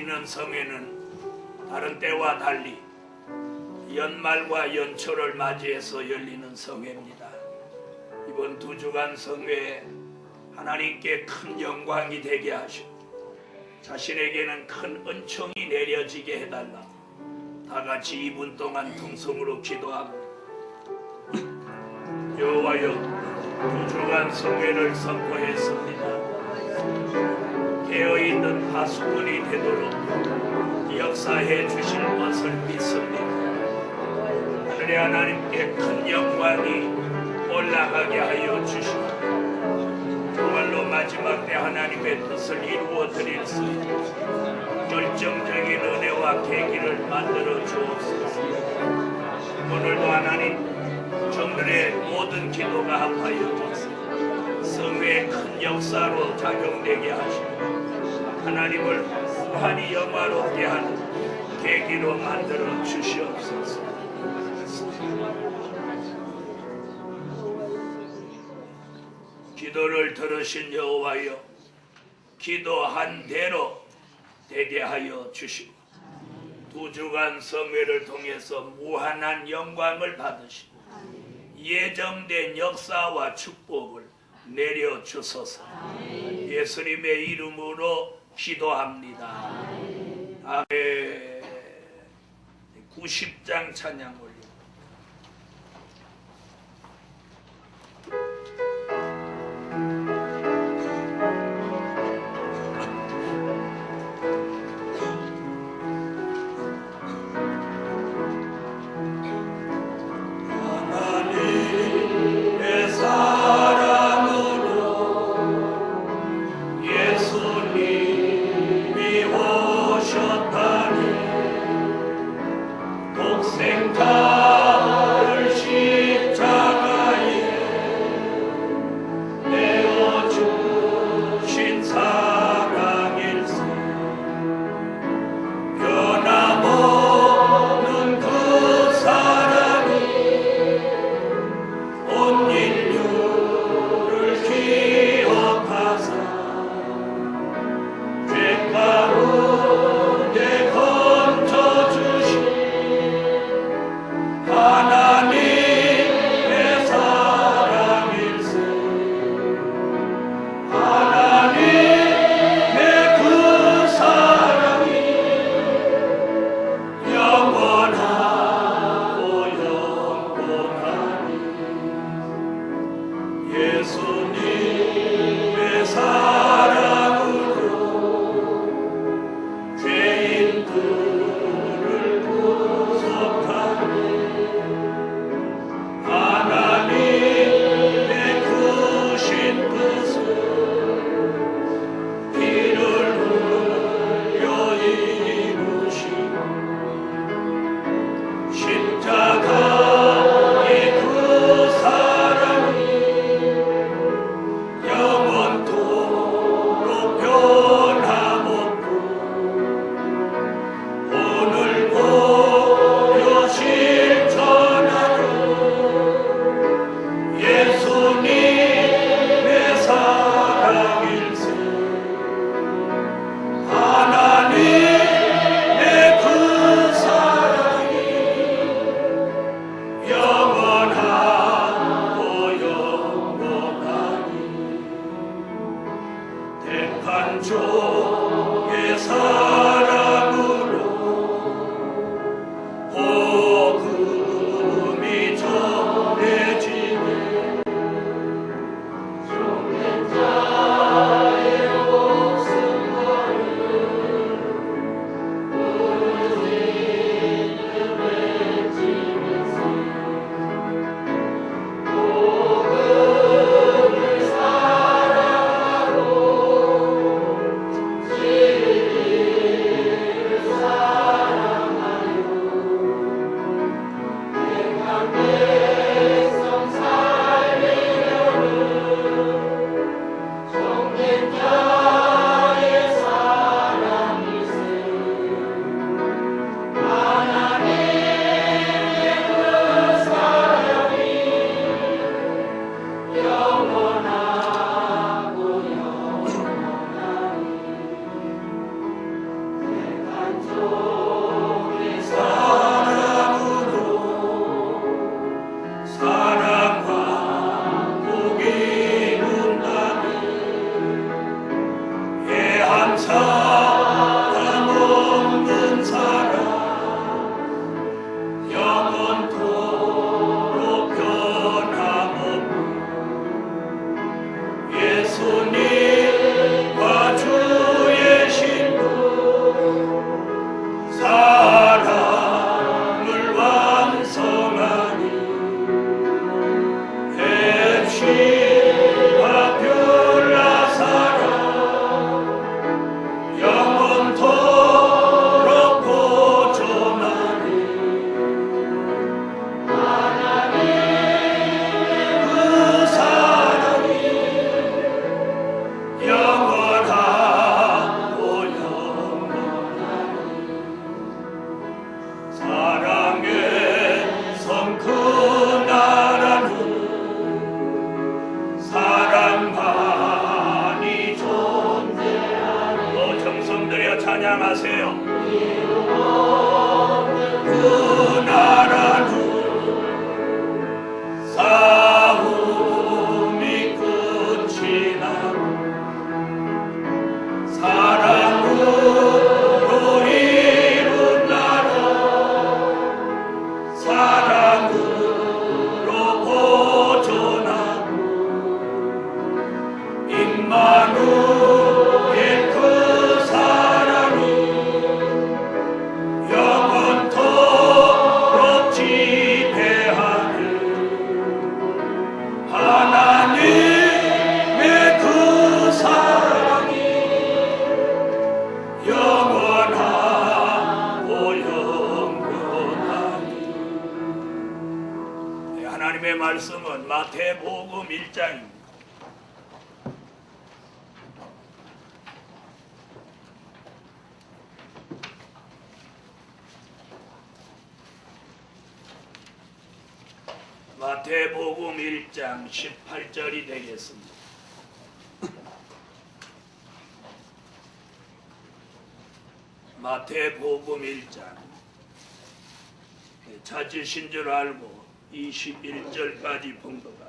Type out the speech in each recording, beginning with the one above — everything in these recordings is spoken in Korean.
있는 성회는 다른 때와 달리 연말과 연초를 맞이해서 열리는 성회입니다. 이번 2주간 성회에 하나님께 큰 영광이 되게 하시고 자신에게는 큰 은총이 내려지게 해달라. 다같이 2분 동안 통성으로 기도합니다. 여호와여, 2주간 성회를 선포했습니다. 깨어있는 파수꾼이 되도록 역사해 주실 것을 믿습니다. 하늘의 하나님께 큰 영광이 올라가게 하여 주시고 정말로 마지막 때 하나님의 뜻을 이루어 드릴 수 있는 결정적인 은혜와 계기를 만들어 주옵소서. 오늘도 하나님 정들의 모든 기도가 합하여 주옵소서. 성회의 큰 역사로 작용되게 하시고 하나님을 무한히 영화롭게 하는 계기로 만들어 주시옵소서. 기도를 들으신 여호와여, 기도한 대로 되게 하여 주시고 2주간 성회를 통해서 무한한 영광을 받으시고 예정된 역사와 축복을 내려주소서. 예수님의 이름으로 기도합니다. 아멘. 90장 찬양 올립니다. 오셨다니 독생자 찬양하세요. 그 나라는 싸움이 끝이 나고 사랑으로 이룬 나라 사랑으로 보존하고 임마누엘 그 사랑이 영원토록 지배하는 하나님의 그 사랑이 영원하고 영원하니. 하나님의 말씀은 마태복음 1장입니다. 마태복음 1장 18절이 되겠습니다. 마태복음 1장 찾으신 줄 알고 21절까지 봉독합니다.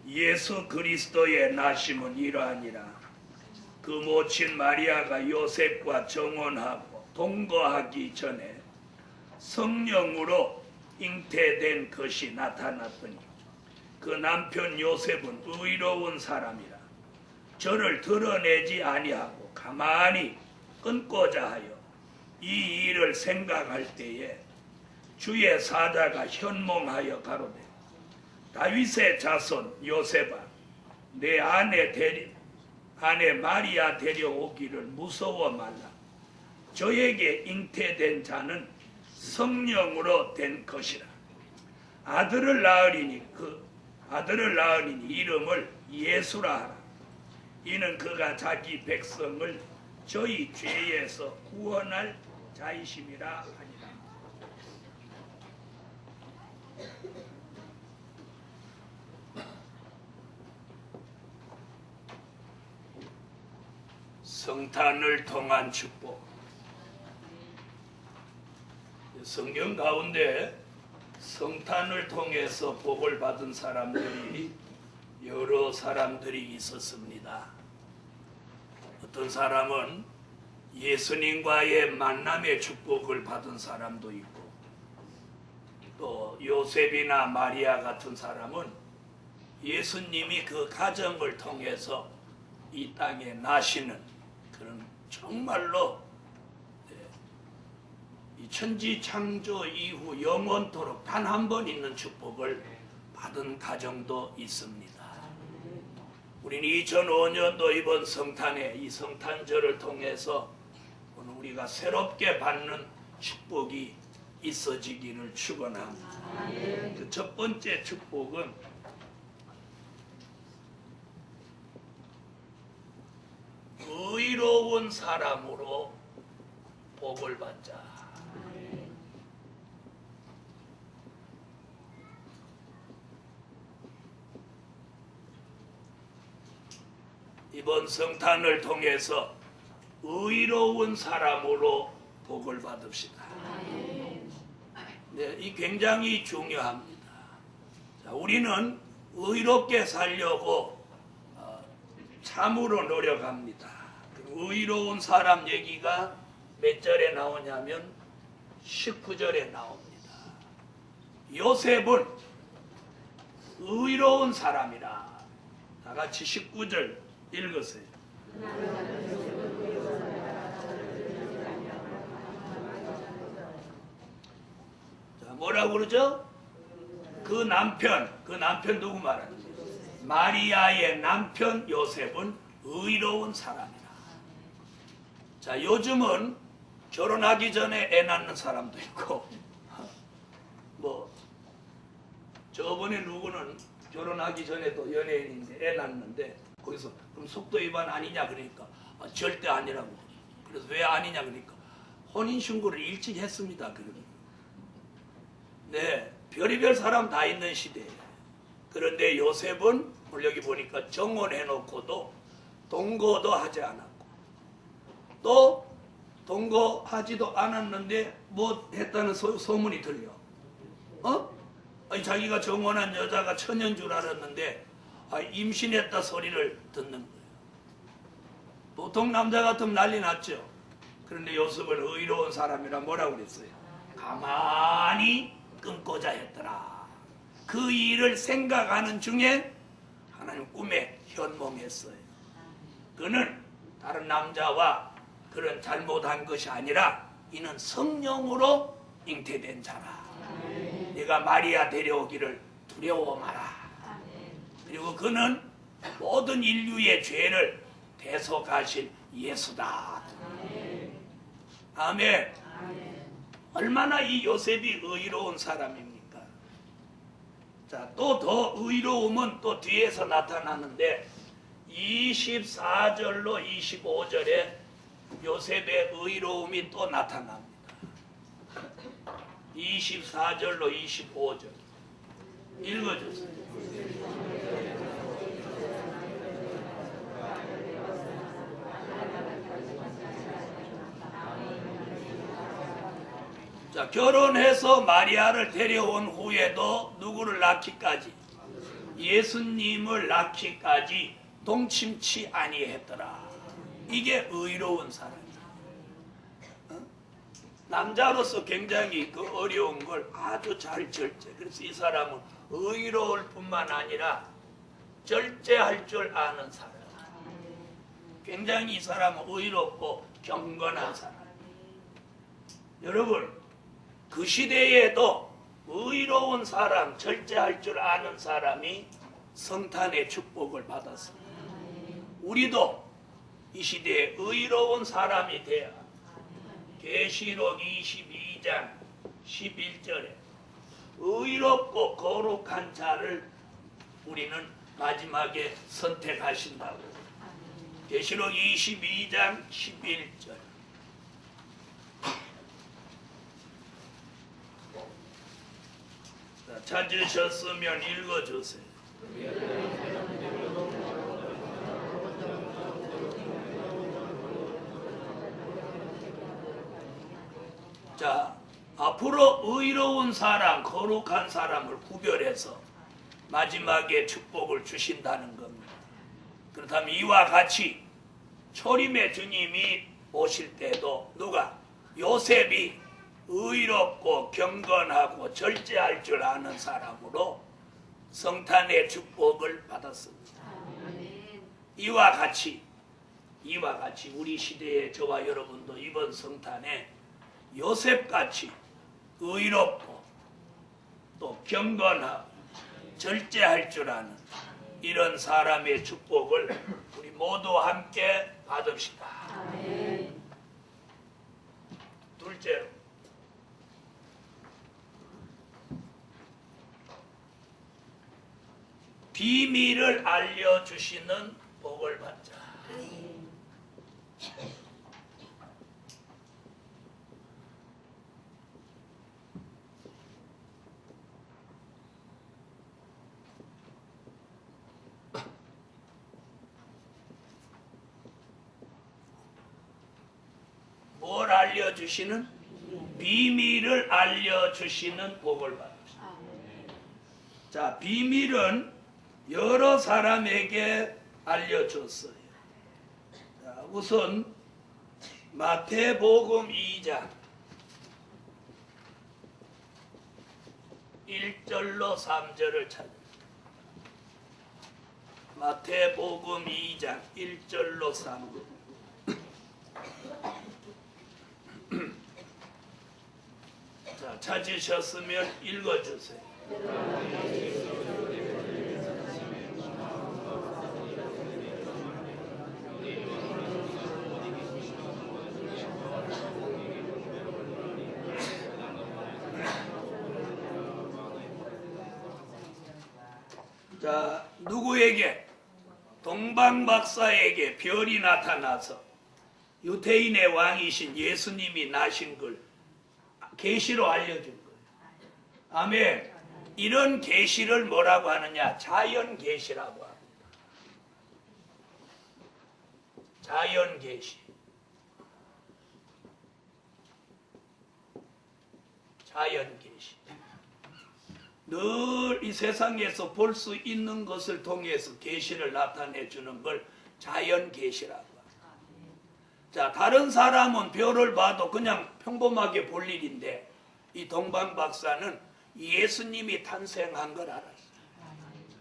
예수 그리스도의 나심은 이러하니라. 그 모친 마리아가 요셉과 정혼하고 동거하기 전에 성령으로 잉태된 것이 나타났더니 그 남편 요셉은 의로운 사람이라 저를 드러내지 아니하고 가만히 끊고자 하여 이 일을 생각할 때에 주의 사자가 현몽하여 가로되 다윗의 자손 요셉아 내 아내 마리아 데려오기를 무서워 말라. 저에게 잉태된 자는 성령으로 된 것이라. 아들을 낳으리니 이름을 예수라 하라. 이는 그가 자기 백성을 저희 죄에서 구원할 자이심이라 하니라. 성탄을 통한 축복. 성경 가운데 성탄을 통해서 복을 받은 사람들이 여러 사람들이 있었습니다. 어떤 사람은 예수님과의 만남의 축복을 받은 사람도 있고 또 요셉이나 마리아 같은 사람은 예수님이 그 가정을 통해서 이 땅에 나시는 그런 정말로 천지 창조 이후 영원토록 단 한 번 있는 축복을 받은 가정도 있습니다. 우리는 2005년도 이번 성탄에 이 성탄절을 통해서 오늘 우리가 새롭게 받는 축복이 있어지기를 축원합니다. 그 첫 번째 축복은 의로운 사람으로 복을 받자. 이번 성탄을 통해서 의로운 사람으로 복을 받읍시다. 네, 이 굉장히 중요합니다. 자, 우리는 의롭게 살려고 참으로 노력합니다. 의로운 사람 얘기가 몇 절에 나오냐면 19절에 나옵니다. 요셉은 의로운 사람이라. 다 같이 19절 읽으세요. 자, 뭐라고 그러죠? 그 남편 누구 말하는 거예요? 마리아의 남편 요셉은 의로운 사람이라. 자, 요즘은 결혼하기 전에 애 낳는 사람도 있고 뭐 저번에 누구는 결혼하기 전에도 연예인인데 애 낳는데 거기서 그럼 속도 위반 아니냐 그러니까 절대 아니라고. 그래서 왜 아니냐 그러니까 혼인신고를 일찍 했습니다. 그러면 네, 별의별 사람 다 있는 시대에. 그런데 요셉은 오늘 여기 보니까 정혼해놓고도 동거도 하지 않았고 또 동거하지도 않았는데 뭐 했다는 소문이 들려. 아니, 자기가 정원한 여자가 처녀인 줄 알았는데 임신했다 소리를 듣는 거예요. 보통 남자 같으면 난리 났죠. 그런데 요셉은 의로운 사람이라 뭐라고 그랬어요? 가만히 끊고자 했더라. 그 일을 생각하는 중에 하나님 꿈에 현몽했어요. 그는 다른 남자와 그런 잘못한 것이 아니라 이는 성령으로 잉태된 자라. 네가 마리아 데려오기를 두려워 마라. 그리고 그는 모든 인류의 죄를 대속하실 예수다. 아멘. 얼마나 이 요셉이 의로운 사람입니까? 자, 또 더 의로움은 또 뒤에서 나타나는데 24절로 25절에 요셉의 의로움이 또 나타납니다. 24절로 25절 읽어주세요. 자, 결혼해서 마리아를 데려온 후에도 누구를 낳기까지? 예수님을 낳기까지 동침치 아니했더라. 이게 의로운 사람이야. 남자로서 굉장히 그 어려운 걸 아주 잘 절제. 그래서 이 사람은 의로울 뿐만 아니라 절제할 줄 아는 사람. 굉장히 이 사람은 의롭고 경건한 사람. 여러분, 그 시대에도 의로운 사람, 절제할 줄 아는 사람이 성탄의 축복을 받았습니다. 우리도 이 시대에 의로운 사람이 되어 계시록 22장 11절에 의롭고 거룩한 자를 우리는 마지막에 선택하신다고. 계시록 22장 11절. 찾으셨으면 읽어주세요. 자, 앞으로 의로운 사람, 거룩한 사람을 구별해서 마지막에 축복을 주신다는 겁니다. 그렇다면 이와 같이 초림의 주님이 오실 때도 누가? 요셉이 의롭고 경건하고 절제할 줄 아는 사람으로 성탄의 축복을 받았습니다. 이와 같이 우리 시대의 저와 여러분도 이번 성탄에 요셉같이 의롭고 또 경건하고 절제할 줄 아는 이런 사람의 축복을 우리 모두 함께 받읍시다. 둘째로, 비밀을 알려주시는 복을 받자. 뭘 알려주시는? 비밀을 알려주시는 복을 받읍시다. 자, 비밀은 여러 사람에게 알려줬어요. 자, 우선 마태복음 2장 1절로 3절을 찾습니다. 마태복음 2장 1절로 3절. 자, 찾으셨으면 읽어주세요. 자, 누구에게? 동방박사에게 별이 나타나서 유대인의 왕이신 예수님이 나신 걸 계시로 알려준 거예요. 아멘. 이런 계시를 뭐라고 하느냐? 자연 계시라고 합니다. 자연 계시. 자연 계시. 늘 이 세상에서 볼 수 있는 것을 통해서 계시를 나타내 주는 걸 자연 계시라고 합니다. 자, 다른 사람은 별을 봐도 그냥 평범하게 볼 일인데 이 동방 박사는 예수님이 탄생한 걸 알았어요.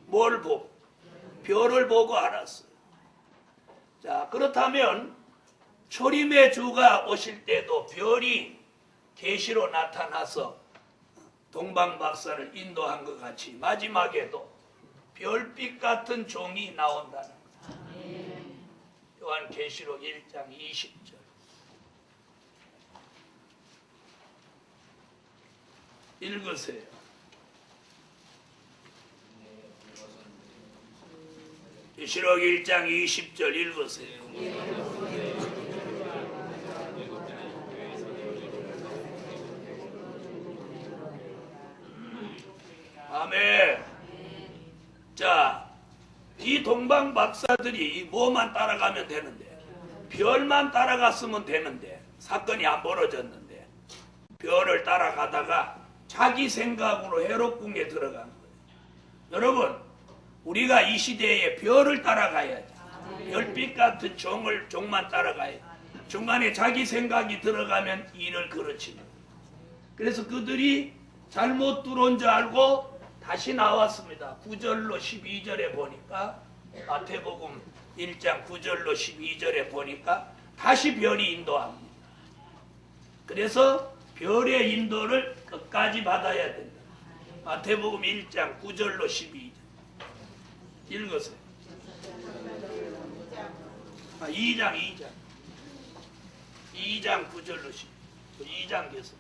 뭘 보고? 별을 보고 알았어요. 자, 그렇다면 초림의 주가 오실 때도 별이 계시로 나타나서 동방 박사를 인도한 것 같이 마지막에도 별빛 같은 종이 나온다는 거예요. 요한계시록 1장 20절. 읽으세요. 계시록 1장 20절 읽으세요. 아멘. 자, 이 동방 박사들이 뭐만 따라가면 되는데, 별만 따라갔으면 되는데 사건이 안 벌어졌는데 별을 따라가다가 자기 생각으로 헤롯궁에 들어간 거예요. 여러분, 우리가 이 시대에 별을 따라가야지. 별빛 같은 종만 따라가야지. 중간에 자기 생각이 들어가면 일을 그르치는. 그래서 그들이 잘못 들어온 줄 알고 다시 나왔습니다. 9절로 12절에 보니까, 마태복음 1장 9절로 12절에 보니까 다시 별이 인도합니다. 그래서 별의 인도를 끝까지 받아야 된다. 마태복음 1장 9절로 12절 읽으세요. 2장 9절로 12절 2장 계속.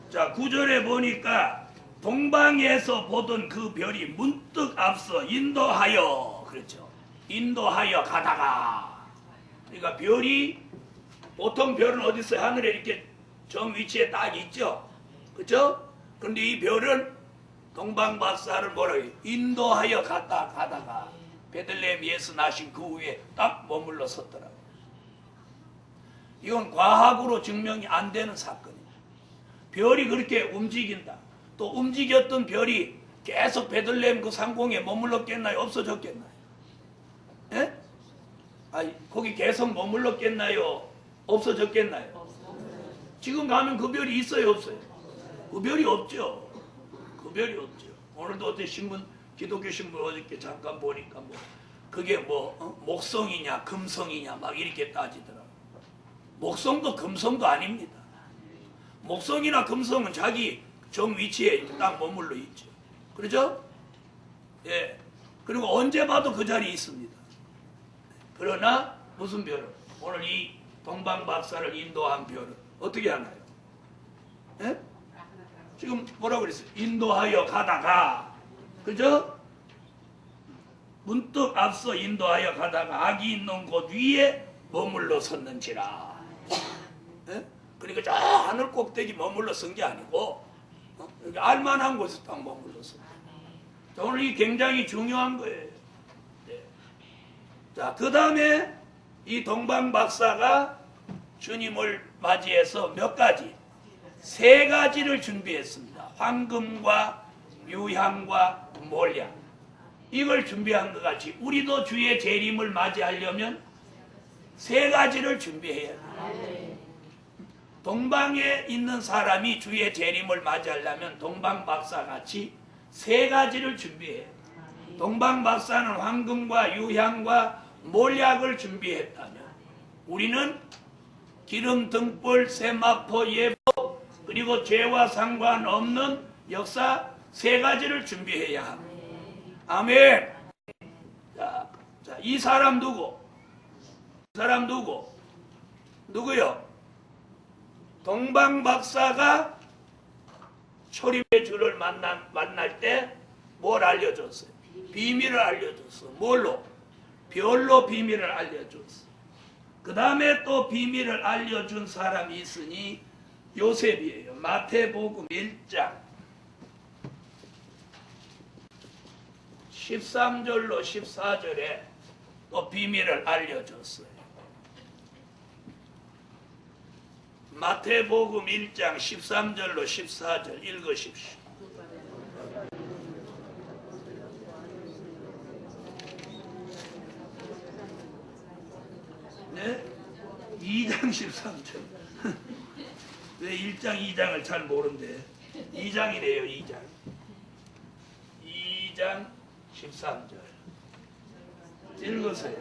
자, 9절에 보니까 동방에서 보던 그 별이 문득 앞서 인도하여, 그렇죠, 인도하여 가다가, 그러니까 별이, 보통 별은 어디 있어요? 하늘에 이렇게 정 위치에 딱 있죠, 그렇죠? 그런데 이 별은 동방 박사를 뭐라고 해요? 인도하여 가다가 베들레헴 예수 나신 그 위에 딱 머물러 섰더라고요. 이건 과학으로 증명이 안 되는 사건이에요. 별이 그렇게 움직인다. 또 움직였던 별이 계속 베들레헴 그 상공에 머물렀겠나요? 없어졌겠나요? 예? 아니, 거기 계속 머물렀겠나요? 없어졌겠나요? 지금 가면 그 별이 있어요? 없어요? 그 별이 없죠. 그 별이 없죠. 오늘도 어떤 신문, 기독교 신문 어저께 잠깐 보니까 그게 목성이냐 금성이냐 막 이렇게 따지더라고요. 목성도 금성도 아닙니다. 목성이나 금성은 자기 정 위치에 딱 머물러 있죠. 그렇죠? 예. 그리고 언제 봐도 그 자리에 있습니다. 그러나 무슨 별은, 오늘 이 동방 박사를 인도한 별은 어떻게 하나요? 예? 지금 뭐라고 그랬어요? 인도하여 가다가, 그죠? 문득 앞서 인도하여 가다가 악이 있는 곳 위에 머물러 섰는지라. 예? 그러니까 저 하늘 꼭대기 머물러 선 게 아니고 알만한 곳에 딱 머물러 선. 오늘 이 굉장히 중요한 거예요. 네. 자, 그 다음에 이 동방 박사가 주님을 맞이해서 몇 가지? 3가지를 준비했습니다. 황금과 유향과 몰약. 이걸 준비한 것 같이 우리도 주의 재림을 맞이하려면 3가지를 준비해야 돼요. 동방에 있는 사람이 주의 재림을 맞이하려면 동방 박사 같이 3가지를 준비해요. 동방 박사는 황금과 유향과 몰약을 준비했다면 우리는 기름 등불, 세마포, 예보, 그리고 죄와 상관없는 역사 3가지를 준비해야 합니다. 아멘. 자, 이 사람 누구? 이 사람 누구? 누구요? 동방 박사가 초림의 주를 만날 때 뭘 알려줬어요? 비밀을 알려줬어. 뭘로? 별로 비밀을 알려줬어. 그 다음에 또 비밀을 알려준 사람이 있으니 요셉이에요. 마태복음 1장 13절로 14절에 또 비밀을 알려줬어요. 마태복음 1장 13절로 14절 읽으십시오. 네? 2장 13절. 왜 1장 2장을 잘 모른대? 2장이래요. 2장 13절 읽으세요.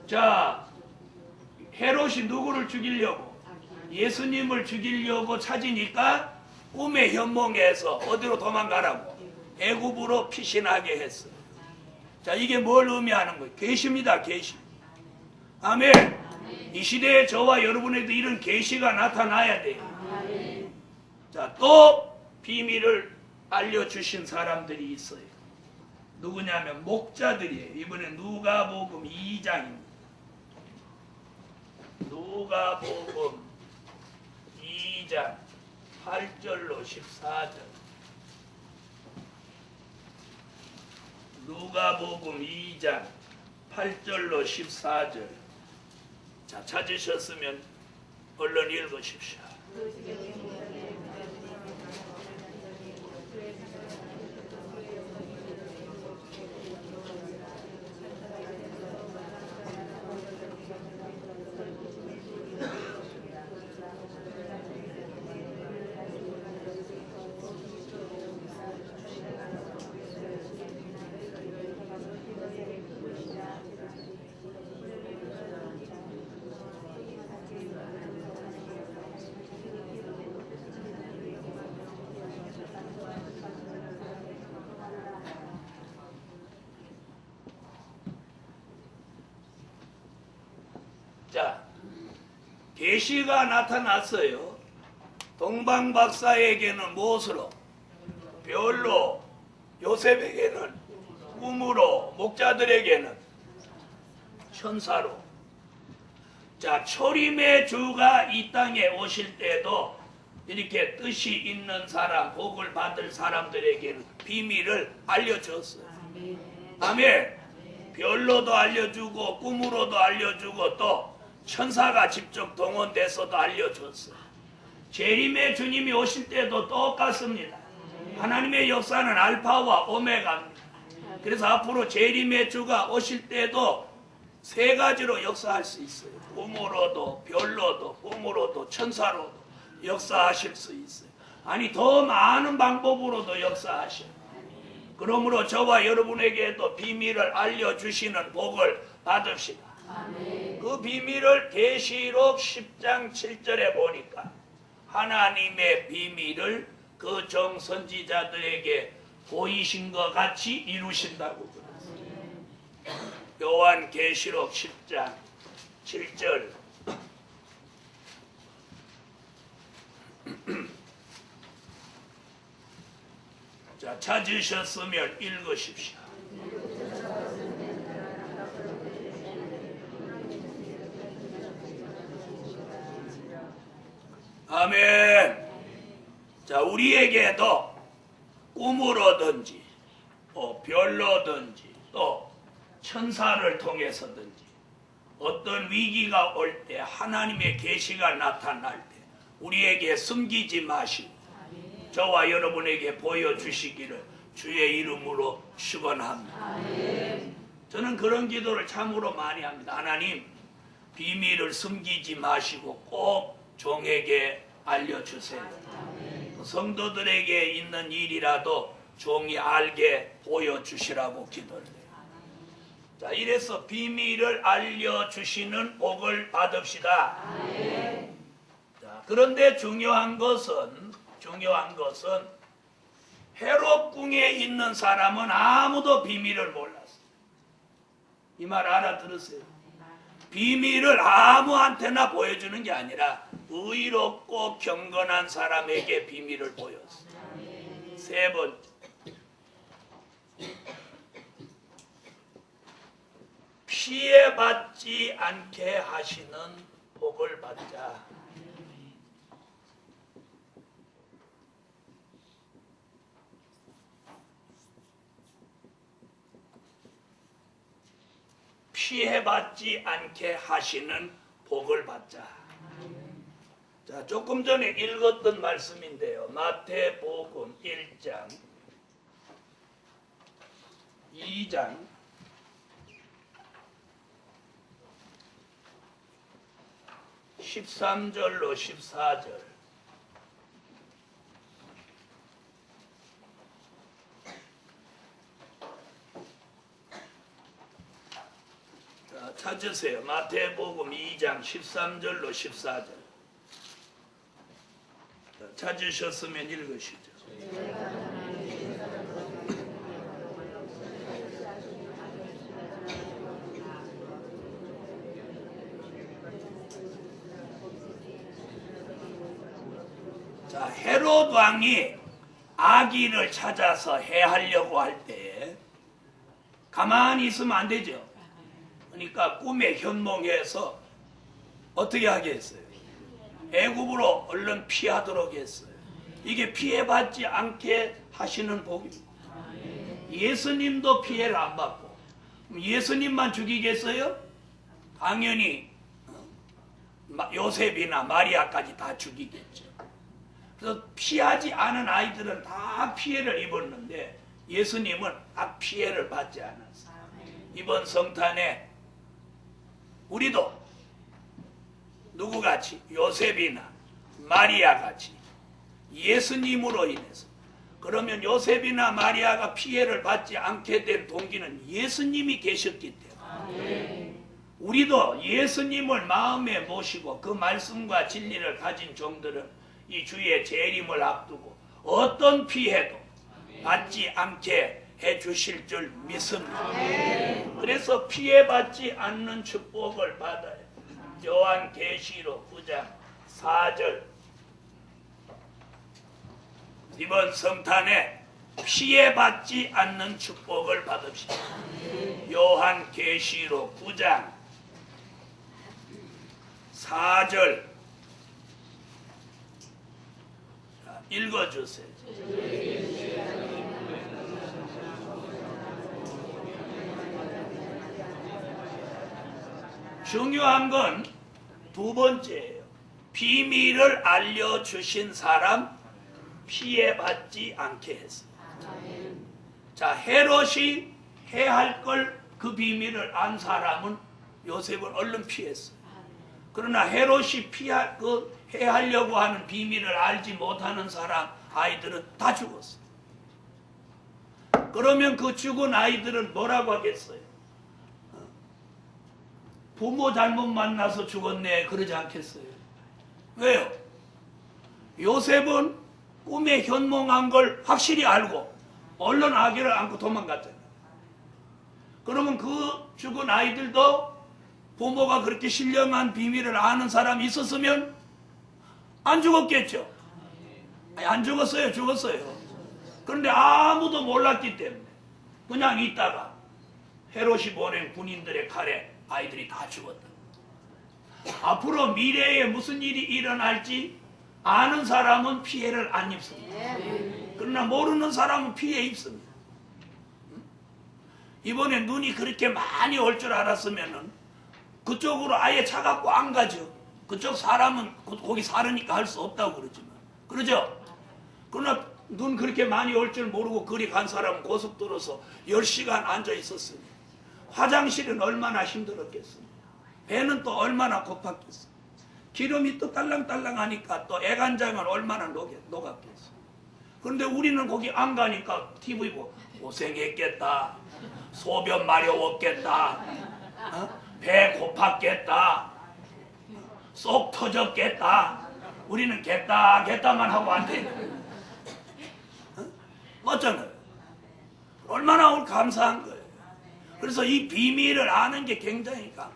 자, 헤롯이 누구를 죽이려고? 예수님을 죽이려고 찾으니까 꿈의 현몽에서 어디로 도망가라고? 애굽으로 피신하게 했어요. 자, 이게 뭘 의미하는 거예요? 계시입니다. 계시. 아멘. 이 시대에 저와 여러분에도 이런 계시가 나타나야 돼요. 자, 또 비밀을 알려주신 사람들이 있어요. 누구냐면 목자들이에요. 이번엔 누가복음 2장입니다. 누가복음 2장 8절로 14절. 누가복음 2장 8절로 14절. 자, 찾으셨으면 얼른 읽으십시오. 자, 계시가 나타났어요. 동방박사에게는 무엇으로? 별로, 요셉에게는 꿈으로, 목자들에게는 천사로. 자, 초림의 주가 이 땅에 오실 때도 이렇게 뜻이 있는 사람, 복을 받을 사람들에게는 비밀을 알려줬어요. 아멘. 별로도 알려주고 꿈으로도 알려주고 또 천사가 직접 동원돼서도 알려줬어요. 재림의 주님이 오실 때도 똑같습니다. 하나님의 역사는 알파와 오메가입니다. 그래서 앞으로 재림의 주가 오실 때도 세 가지로 역사할 수 있어요. 꿈으로도 별로도 꿈으로도 천사로도 역사하실 수 있어요. 아니 더 많은 방법으로도 역사하셔요. 그러므로 저와 여러분에게도 비밀을 알려주시는 복을 받읍시다. 아멘. 그 비밀을 계시록 10장 7절에 보니까 하나님의 비밀을 그 정선지자들에게 보이신 것 같이 이루신다고 그랬어요. 요한 계시록 10장 7절. 자, 찾으셨으면 읽으십시오. 아멘. 자, 우리에게도 꿈으로든지 별로든지 또 천사를 통해서든지 어떤 위기가 올 때 하나님의 계시가 나타날 때 우리에게 숨기지 마시고 저와 여러분에게 보여주시기를 주의 이름으로 축원합니다. 저는 그런 기도를 참으로 많이 합니다. 하나님, 비밀을 숨기지 마시고 꼭 종에게 알려주세요. 성도들에게 있는 일이라도 종이 알게 보여주시라고 기도를 해요. 자, 이래서 비밀을 알려주시는 복을 받읍시다. 자, 그런데 중요한 것은 헤롯 궁에 있는 사람은 아무도 비밀을 몰랐어요. 이 말 알아들으세요? 비밀을 아무한테나 보여주는 게 아니라 의롭고 경건한 사람에게 비밀을 보였어. 세 번째, 피해받지 않게 하시는 복을 받자. 피해받지 않게 하시는 복을 받자. 자, 조금 전에 읽었던 말씀인데요. 마태복음 1장, 2장, 13절로 14절. 자, 찾으세요. 마태복음 2장 13절로 14절. 자, 찾으셨으면 읽으시죠. 자, 헤롯 왕이 아기를 찾아서 해하려고 할 때에 가만히 있으면 안 되죠. 그러니까 꿈에 현몽해서 어떻게 하게 했어요? 애굽으로 얼른 피하도록 했어요. 이게 피해받지 않게 하시는 복입니다. 예수님도 피해를 안 받고 예수님만 죽이겠어요? 당연히 요셉이나 마리아까지 다 죽이겠죠. 그래서 피하지 않은 아이들은 다 피해를 입었는데 예수님은 다 피해를 받지 않았어요. 이번 성탄에 우리도 누구같이 요셉이나 마리아같이 예수님으로 인해서, 그러면 요셉이나 마리아가 피해를 받지 않게 된 동기는 예수님이 계셨기 때문에 우리도 예수님을 마음에 모시고 그 말씀과 진리를 가진 종들은 이 주의 재림을 앞두고 어떤 피해도 받지 않게 해주실 줄 믿습니다. 그래서 피해받지 않는 축복을 받아요. 요한계시록 9장 4절. 이번 성탄에 피해받지 않는 축복을 받읍시다. 요한계시록 9장 4절 읽어주세요. 중요한 건 두 번째예요. 비밀을 알려주신 사람 피해받지 않게 했어요. 자, 헤롯이 해할 걸 그 비밀을 안 사람은 요셉은 얼른 피했어요. 그러나 헤롯이 해하려고 하는 비밀을 알지 못하는 사람 아이들은 다 죽었어요. 그러면 그 죽은 아이들은 뭐라고 하겠어요? 부모 잘못 만나서 죽었네 그러지 않겠어요? 왜요? 요셉은 꿈에 현몽한 걸 확실히 알고 얼른 아기를 안고 도망갔잖아요. 그러면 그 죽은 아이들도 부모가 그렇게 신령한 비밀을 아는 사람이 있었으면 안 죽었겠죠? 아니, 안 죽었어요. 죽었어요. 그런데 아무도 몰랐기 때문에 그냥 있다가 헤롯이 보낸 군인들의 칼에 아이들이 다 죽었다. 앞으로 미래에 무슨 일이 일어날지 아는 사람은 피해를 안 입습니다. 그러나 모르는 사람은 피해 입습니다. 이번에 눈이 그렇게 많이 올 줄 알았으면은 그쪽으로 아예 차 갖고 안 가죠. 그쪽 사람은 거기 사르니까 할 수 없다고 그러지만. 그러죠? 그러나 눈 그렇게 많이 올 줄 모르고 그리 간 사람은 고속도로에서 10시간 앉아 있었으니 화장실은 얼마나 힘들었겠습니까? 배는 또 얼마나 고팠겠어요? 기름이 또 딸랑딸랑 하니까 또 애간장은 얼마나 녹았겠어요? 그런데 우리는 거기 안 가니까 TV 보고 고생했겠다. 소변 마려웠겠다. 배 고팠겠다. 쏙 터졌겠다. 우리는 겠다만 하고 안 돼. 맞잖아요. 얼마나 감사한 거예요. 그래서 이 비밀을 아는 게 굉장히 강해.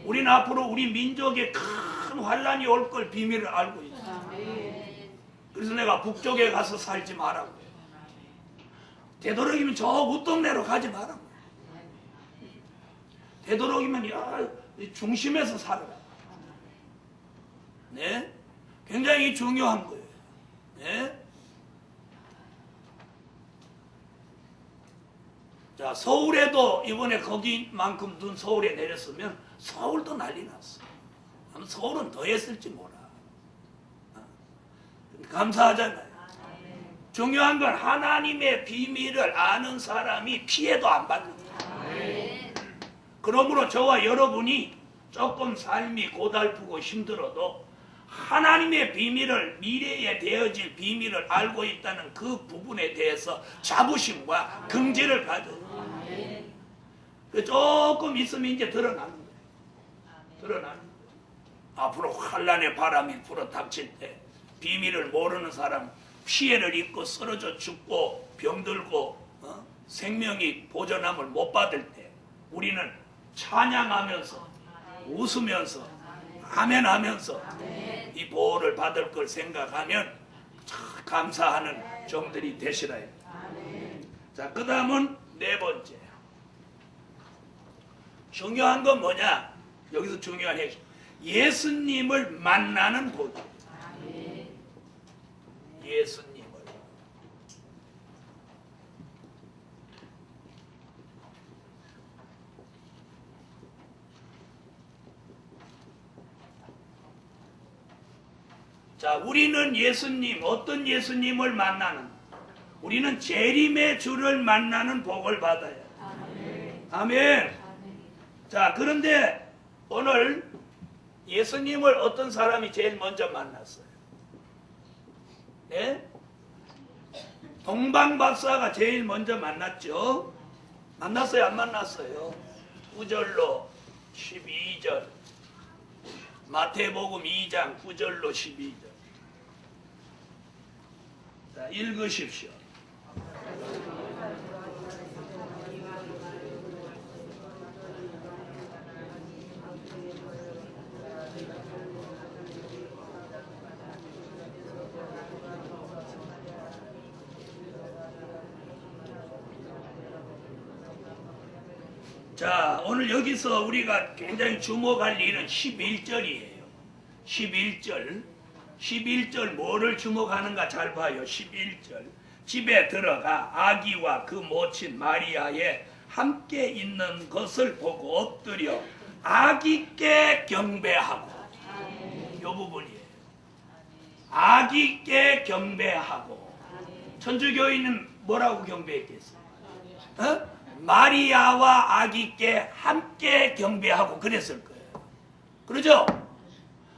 우리는 앞으로 우리 민족에 큰 환란이 올 걸 비밀을 알고 있어. 그래서 내가 북쪽에 가서 살지 말라고. 되도록이면 저 웃동네로 가지 말라고. 되도록이면 중심에서 살아라. 네? 굉장히 중요한 거예요. 네? 자, 서울에도 이번에 거기만큼 눈 서울에 내렸으면 서울도 난리 났어. 서울은 더 했을지 몰라. 감사하잖아요. 중요한 건 하나님의 비밀을 아는 사람이 피해도 안 받는다. 그러므로 저와 여러분이 조금 삶이 고달프고 힘들어도 하나님의 비밀을, 미래에 되어질 비밀을 알고 있다는 그 부분에 대해서 자부심과 긍지를 가져요. 조금 있으면 이제 드러나는 거예요. 드러나는 거예요. 앞으로 환란의 바람이 불어닥칠 때 비밀을 모르는 사람 피해를 입고 쓰러져 죽고 병들고 생명이 보존함을 못 받을 때 우리는 찬양하면서 웃으면서 아멘하면서 이 보호를 받을 걸 생각하면 참 감사하는 종들이 되시라. 자, 그 다음은 네 번째. 중요한 건 뭐냐? 여기서 중요한 핵심. 예수님을 만나는 복이에요. 예수님을. 자, 우리는 예수님, 어떤 예수님을 만나는? 우리는 재림의 주를 만나는 복을 받아요. 아멘. 자, 그런데 오늘 예수님을 어떤 사람이 제일 먼저 만났어요? 네? 동방박사가 제일 먼저 만났죠? 만났어요? 안 만났어요? 9절로 12절. 마태복음 2장 9절로 12절. 자, 읽으십시오. 자, 오늘 여기서 우리가 굉장히 주목할 일은 11절이에요. 11절 뭐를 주목하는가 잘 봐요. 11절 집에 들어가 아기와 그 모친 마리아에 함께 있는 것을 보고 엎드려 아기께 경배하고. 요 부분이에요. 아기께 경배하고. 천주교인은 뭐라고 경배했겠어요? 마리아와 아기께 함께 경배하고 그랬을 거예요. 그러죠?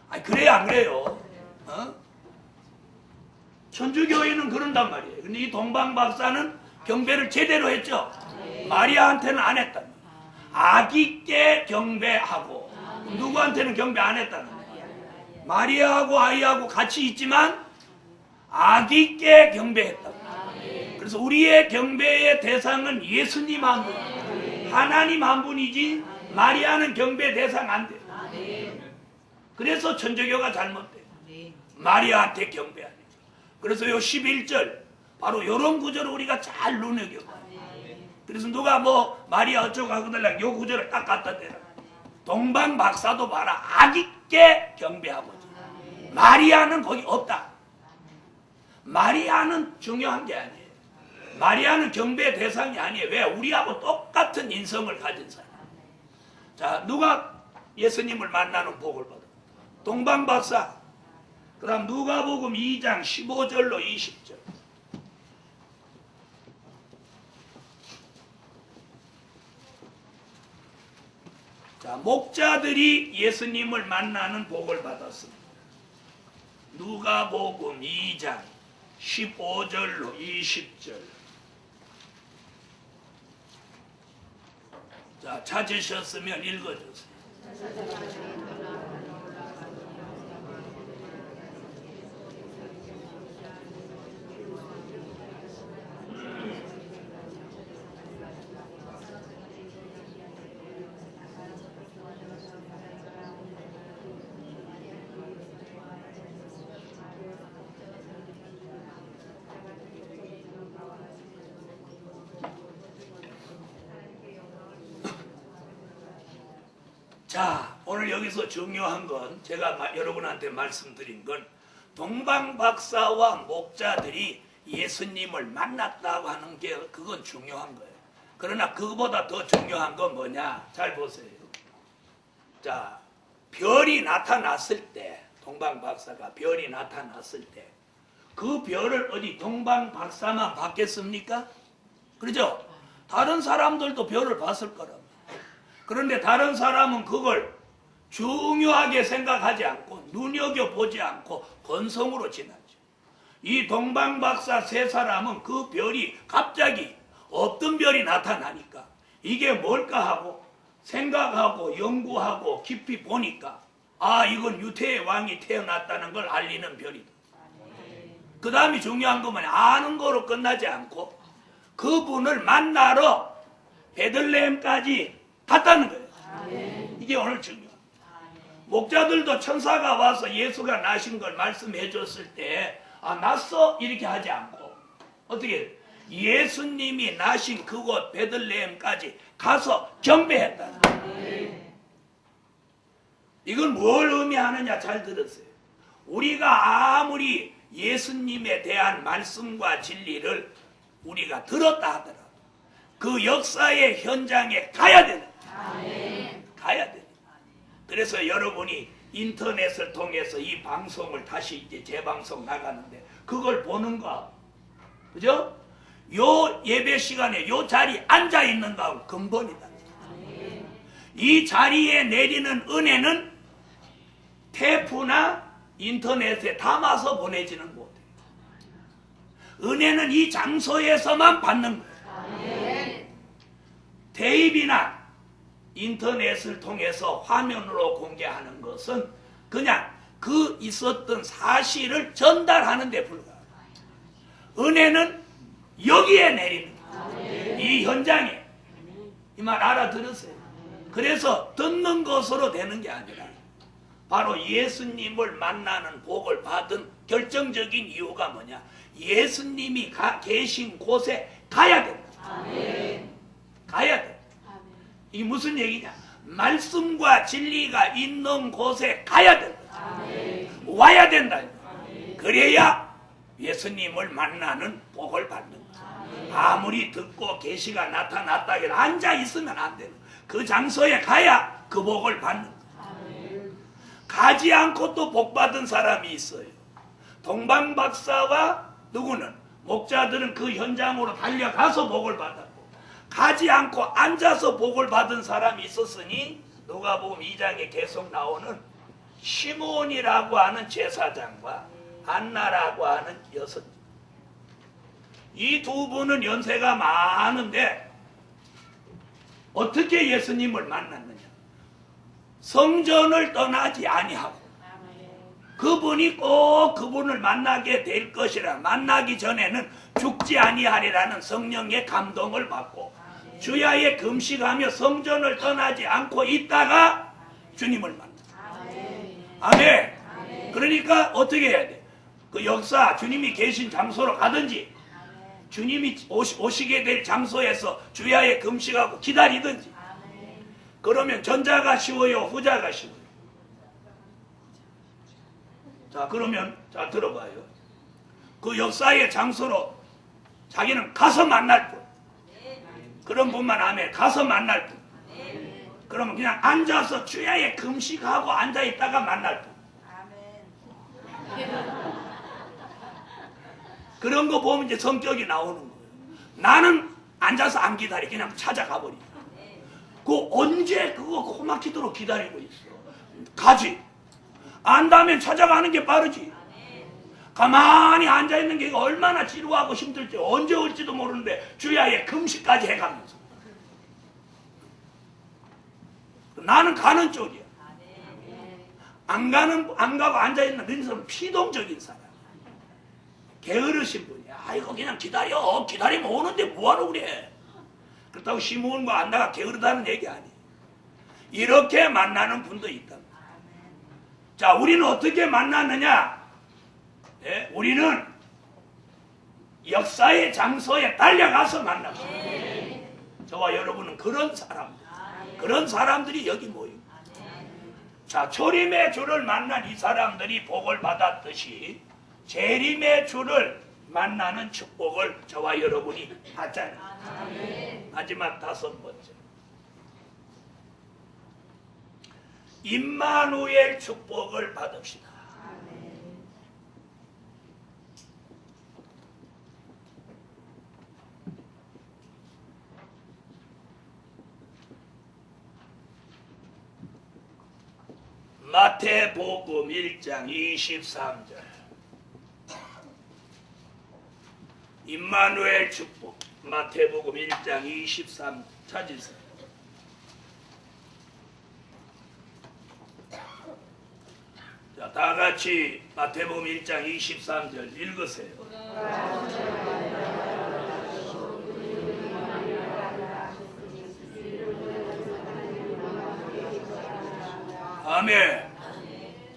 아니, 그래요, 안 그래요? 천주교인은 그런단 말이에요. 근데 이 동방박사는 경배를 제대로 했죠? 마리아한테는 안 했단 말이에요. 아기께 경배하고. 누구한테는 경배 안 했다는 거예요. 마리아하고 아이하고 같이 있지만 아기께 경배했다. 그래서 우리의 경배의 대상은 예수님 한 분, 하나님 한 분이지 마리아는 경배 대상 안 돼요. 그래서 천주교가 잘못돼요. 마리아한테 경배하는. 그래서 요 11절 바로 이런 구절을 우리가 잘 눈여겨봐요. 그래서 누가 뭐 마리아 어쩌고 하거들랑 요 구절을 딱 갖다 대라. 동방 박사도 봐라. 아기께 경배하고. 마리아는 거기 없다. 마리아는 중요한 게 아니에요. 마리아는 경배 대상이 아니에요. 왜? 우리하고 똑같은 인성을 가진 사람. 자, 누가 예수님을 만나는 복을 받아? 동방박사. 그 다음 누가복음 2장 15절로 20절. 자, 목자들이 예수님을 만나는 복을 받았습니다. 누가복음 2장 15절로 20절. 자, 찾으셨으면 읽어주세요. 자, 오늘 여기서 중요한 건 제가 여러분한테 말씀드린 건 동방박사와 목자들이 예수님을 만났다고 하는 게 그건 중요한 거예요. 그러나 그거보다 더 중요한 건 뭐냐? 잘 보세요. 자, 별이 나타났을 때, 동방박사가 별이 나타났을 때 그 별을 어디 동방박사만 봤겠습니까? 그렇죠? 다른 사람들도 별을 봤을 거라고. 그런데 다른 사람은 그걸 중요하게 생각하지 않고 눈여겨보지 않고 건성으로 지나죠. 이 동방박사 세 사람은 그 별이 갑자기 어떤 별이 나타나니까 이게 뭘까 하고 생각하고 연구하고 깊이 보니까 아, 이건 유태의 왕이 태어났다는 걸 알리는 별이다. 그 다음에 중요한 건 뭐냐? 아는 거로 끝나지 않고 그분을 만나러 베들레헴까지 갔다는 거예요. 이게 오늘 중요해요. 목자들도 천사가 와서 예수가 나신 걸 말씀해 줬을 때 아, 났어? 이렇게 하지 않고 어떻게 예수님이 나신 그곳 베들레헴까지 가서 경배했다. 이건 뭘 의미하느냐 잘 들으세요. 우리가 아무리 예수님에 대한 말씀과 진리를 우리가 들었다 하더라도 그 역사의 현장에 가야 되는 거예요. 가야 되는 거예요. 그래서 여러분이 인터넷을 통해서 이 방송을 다시 이제 재방송 나가는데 그걸 보는 거, 그죠? 요 예배 시간에 요 자리에 앉아 있는 거하고 근본이다. 이 자리에 내리는 은혜는 테이프나 인터넷에 담아서 보내지는 못해요. 은혜는 이 장소에서만 받는 거예요. 테이프나 인터넷을 통해서 화면으로 공개하는 것은 그냥 그 있었던 사실을 전달하는 데 불과해요. 은혜는 여기에 내리는 거예요. 이 현장에. 이 말 알아들으세요. 그래서 듣는 것으로 되는 게 아니라 바로 예수님을 만나는 복을 받은 결정적인 이유가 뭐냐? 예수님이 계신 곳에 가야 된다. 가야 된다. 이게 무슨 얘기냐? 말씀과 진리가 있는 곳에 가야 된다. 와야 된다. 그래야 예수님을 만나는 복을 받는 거야. 아무리 듣고 계시가 나타났다 해도 앉아 있으면 안 되는 거야. 그 장소에 가야 그 복을 받는 거야. 가지 않고 또 복 받은 사람이 있어요. 동방박사와 누구는 목자들은 그 현장으로 달려가서 복을 받았고 가지 않고 앉아서 복을 받은 사람이 있었으니 누가복음 2장에 계속 나오는 시몬이라고 하는 제사장과 안나라고 하는 여섯, 이 두 분은 연세가 많은데 어떻게 예수님을 만났느냐? 성전을 떠나지 아니하고 그분이 꼭 그분을 만나게 될 것이라 만나기 전에는 죽지 아니하리라는 성령의 감동을 받고 주야에 금식하며 성전을 떠나지 않고 있다가 주님을 만나. 아멘. 그러니까 어떻게 해야 돼? 그 역사 주님이 계신 장소로 가든지 주님이 오시게 될 장소에서 주야에 금식하고 기다리든지. 그러면 전자가 쉬워요, 후자가 쉬워요? 자, 그러면 자 들어봐요. 그 역사의 장소로 자기는 가서 만날 뿐. 그런 분만 아멘. 가서 만날 뿐. 그러면 그냥 앉아서 주야에 금식하고 앉아 있다가 만날 뿐. 그런 거 보면 이제 성격이 나오는 거예요. 나는 앉아서 안 기다려. 그냥 찾아가 버려. 그 언제 그거 코막히도록 기다리고 있어. 가지. 안다면 찾아가는 게 빠르지. 가만히 앉아있는 게 얼마나 지루하고 힘들지. 언제 올지도 모르는데 주야에 금식까지 해가면서. 나는 가는 쪽이야. 안 가고 앉아있는 그런 사람은 피동적인 사람. 게으르신 분이야. 아이고 그냥 기다려. 기다리면 오는데 뭐하러 그래. 그렇다고 시몬과 안나가 게으르다는 얘기 아니에요. 이렇게 만나는 분도 있다. 자, 우리는 어떻게 만났느냐? 네, 우리는 역사의 장소에 달려가서 만납니다. 저와 여러분은 그런 사람들, 그런 사람들이 여기 모입니다. 자, 초림의 주를 만난 이 사람들이 복을 받았듯이 재림의 주를 만나는 축복을 저와 여러분이 받잖아요. 마지막 5번째, 임마누엘 축복을 받읍시다. 마태복음 1장 23절, 임마누엘 축복. 마태복음 1장 23절 찾으세요. 자, 다 같이 마태복음 1장 23절 읽으세요. 아멘.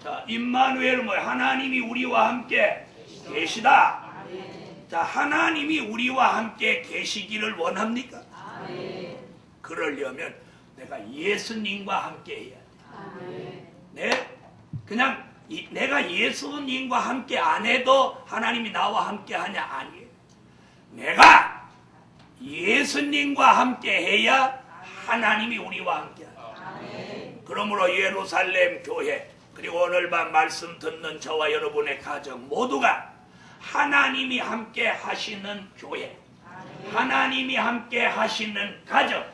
자, 임마누엘은 뭐예요? 하나님이 우리와 함께 계시다. 자, 하나님이 우리와 함께 계시기를 원합니까? 그러려면 내가 예수님과 함께 해야 돼. 네? 그냥 내가 예수님과 함께 안 해도 하나님이 나와 함께 하냐? 아니에요. 내가 예수님과 함께 해야 하나님이 우리와 함께 하다. 그러므로 예루살렘 교회, 그리고 오늘 밤 말씀 듣는 저와 여러분의 가정 모두가 하나님이 함께 하시는 교회, 하나님이 함께 하시는 가정,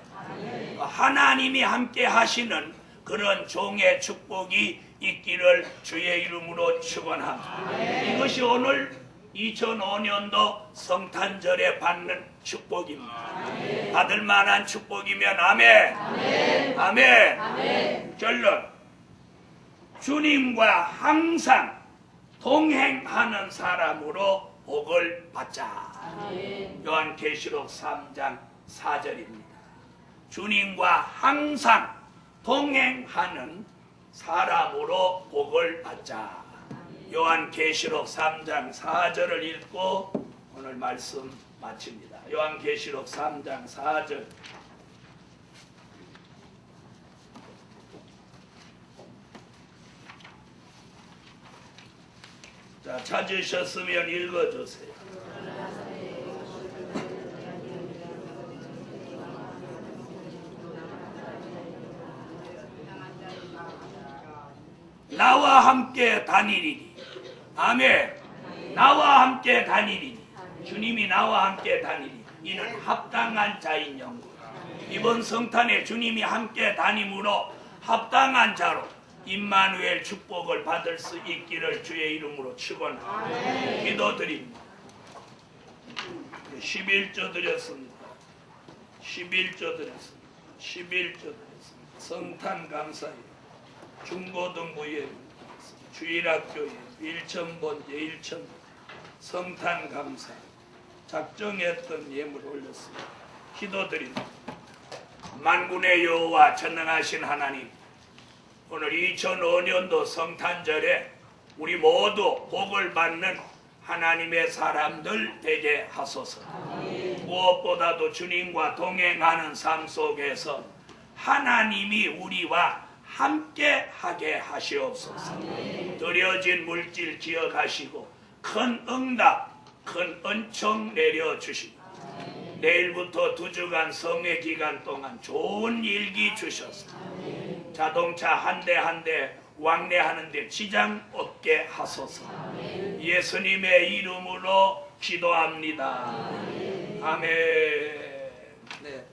하나님이 함께 하시는 그런 종의 축복이 있기를 주의 이름으로 축원합니다. 이것이 오늘 2005년도 성탄절에 받는 축복입니다. 받을 만한 축복이면 아멘. 아멘. 결론, 주님과 항상 동행하는 사람으로 복을 받자. 요한계시록 3장 4절입니다. 주님과 항상 동행하는 사람으로 복을 받자. 요한계시록 3장 4절을 읽고 오늘 말씀 마칩니다. 요한계시록 3장 4절. 자, 찾으셨으면 읽어주세요. 나와 함께 다니리니. 아멘. 나와 함께 다니리니. 주님이 나와 함께 다니리니. 이는 합당한 자인 영광. 이번 성탄에 주님이 함께 다님으로 합당한 자로 임마누엘 축복을 받을 수 있기를 주의 이름으로 축원합니다. 기도드립니다. 11조 드렸습니다. 11조 드렸습니다. 11조 드렸습니다. 성탄 감사예, 중고등부예, 주일학교에 1,000번째 1,000 성탄 감사 작정했던 예물을 올렸습니다. 기도드립니다. 만군의 여호와 전능하신 하나님, 오늘 2005년도 성탄절에 우리 모두 복을 받는 하나님의 사람들 되게 하소서. 무엇보다도 주님과 동행하는 삶 속에서 하나님이 우리와 함께 하게 하시옵소서. 드려진 물질 기억하시고 큰 응답, 큰 은총 내려주시고 내일부터 2주간 성회 기간 동안 좋은 일기 주셔서 자동차 한 대 한 대 왕래하는데 지장 없게 하소서. 예수님의 이름으로 기도합니다. 아멘. 네.